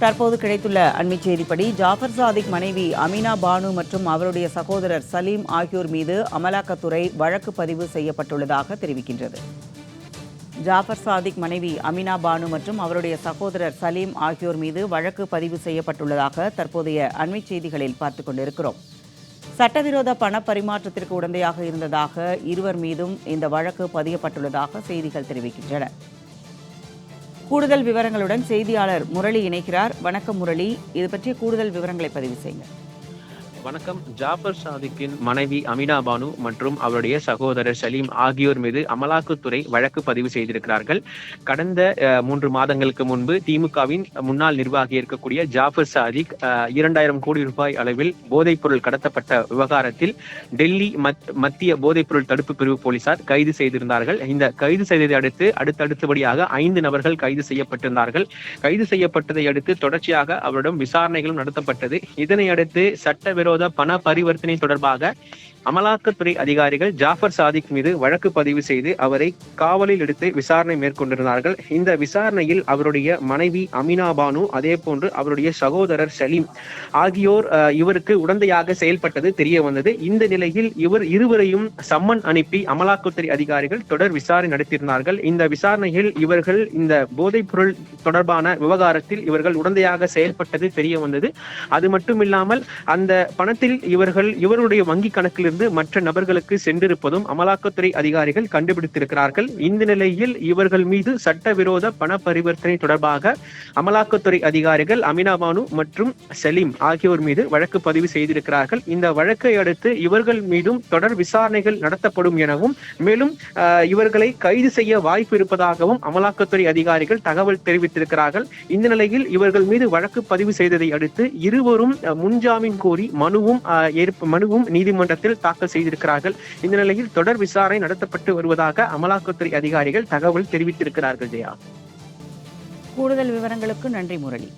தற்போது கிடைத்துள்ள அண்மைச் செய்திப்படி ஜாஃபர் சாதிக் மனைவி அமீனா பானு மற்றும் அவருடைய சகோதரர் சலீம் ஆகியோர் மீது அமலாக்கத்துறை வழக்கு பதிவு செய்யப்பட்டுள்ளதாக தெரிவிக்கின்றது. ஜாஃபர் சாதிக் மனைவி அமீனா பானு மற்றும் அவருடைய சகோதரர் சலீம் ஆகியோர் மீது வழக்கு பதிவு செய்யப்பட்டுள்ளதாக தற்போதைய அண்மைச் செய்திகளில் பார்த்துக் கொண்டிருக்கிறோம். சட்டவிரோத பண பரிமாற்றத்திற்கு உடந்தையாக இருந்ததாக இருவர் மீதும் இந்த வழக்கு பதியப்பட்டுள்ளதாக செய்திகள் தெரிவிக்கின்றன. கூடுதல் விவரங்களுடன் செய்தியாளர் முரளி இணைக்கிறார். வணக்கம் முரளி, இது பற்றிய கூடுதல் விவரங்களை பதிவு செய்யுங்க. வணக்கம். ஜாஃபர் சாதிக்கின் மனைவி அமீனா பானு மற்றும் அவருடைய சகோதரர் சலீம் ஆகியோர் மீது அமலாக்கத்துறை வழக்கு பதிவு செய்திருக்கிறார்கள். கடந்த 3 மாதங்களுக்கு முன்பு திமுகவின் முன்னாள் நிர்வாகி இருக்கக்கூடிய ஜாஃபர் சாதிக் 2000 கோடி ரூபாய் அளவில் போதைப் பொருள் கடத்தப்பட்ட விவகாரத்தில் டெல்லி மத்திய போதைப் பொருள் தடுப்பு பிரிவு போலீசார் கைது செய்திருந்தார்கள். இந்த கைது செய்ததை அடுத்தபடியாக 5 நபர்கள் கைது செய்யப்பட்டிருந்தார்கள். கைது செய்யப்பட்டதை அடுத்து தொடர்ச்சியாக அவரிடம் விசாரணைகளும் நடத்தப்பட்டது. இதனை அடுத்து சட்டவிரோத பண பரிவர்த்தனை தொடர்பாக அமலாக்கத்துறை அதிகாரிகள் ஜாஃபர் சாதிக் மீது வழக்கு பதிவு செய்து அவரை காவலில் எடுத்து விசாரணை மேற்கொண்டிருந்தார்கள். இந்த விசாரணையில் அவருடைய மனைவி அமீனா பானு, அதே போன்று அவருடைய சகோதரர் சலீம் ஆகியோர் இவருக்கு உடந்தையாக செயல்பட்டது தெரிய வந்தது. இந்த நிலையில் இவர் இருவரையும் சம்மன் அனுப்பி அமலாக்கத்துறை அதிகாரிகள் தொடர் விசாரணை நடத்தியிருந்தார்கள். இந்த விசாரணையில் இவர்கள் இந்த போதைப் பொருள் தொடர்பான விவகாரத்தில் இவர்கள் உடந்தையாக செயல்பட்டது தெரிய வந்தது. அது மட்டுமில்லாமல் அந்த பணத்தில் இவருடைய வங்கி கணக்கில் மற்ற நபர்களுக்கு சென்றிருப்பதும் அமலாக்கத்துறை அதிகாரிகள் கண்டுபிடித்திருக்கிறார்கள். இந்த நிலையில் இவர்கள் மீது சட்டவிரோத பண பரிவர்த்தனை தொடர்பாக அமலாக்கத்துறை அதிகாரிகள் அமீனா பானு மற்றும் சலீம் ஆகியோர் மீது வழக்கு பதிவு செய்திருக்கிறார்கள். இந்த வழக்கை அடுத்து இவர்கள் மீதும் தொடர் விசாரணைகள் நடத்தப்படும் எனவும், மேலும் இவர்களை கைது செய்ய வாய்ப்பு இருப்பதாகவும் அமலாக்கத்துறை அதிகாரிகள் தகவல் தெரிவித்திருக்கிறார்கள். இந்த நிலையில் இவர்கள் மீது வழக்கு பதிவு செய்ததை அடுத்து இருவரும் முன்ஜாமீன் கோரி மனுவும் நீதிமன்றத்தில் தாக்கல் செய்திருக்கிறார்கள். இந்த நிலையில் தொடர் விசாரணை நடத்தப்பட்டு வருவதாக அமலாக்கத்துறை அதிகாரிகள் தகவல் தெரிவித்திருக்கிறார்கள். ஜெயா, கூடுதல் விவரங்களுக்கு நன்றி முரளி.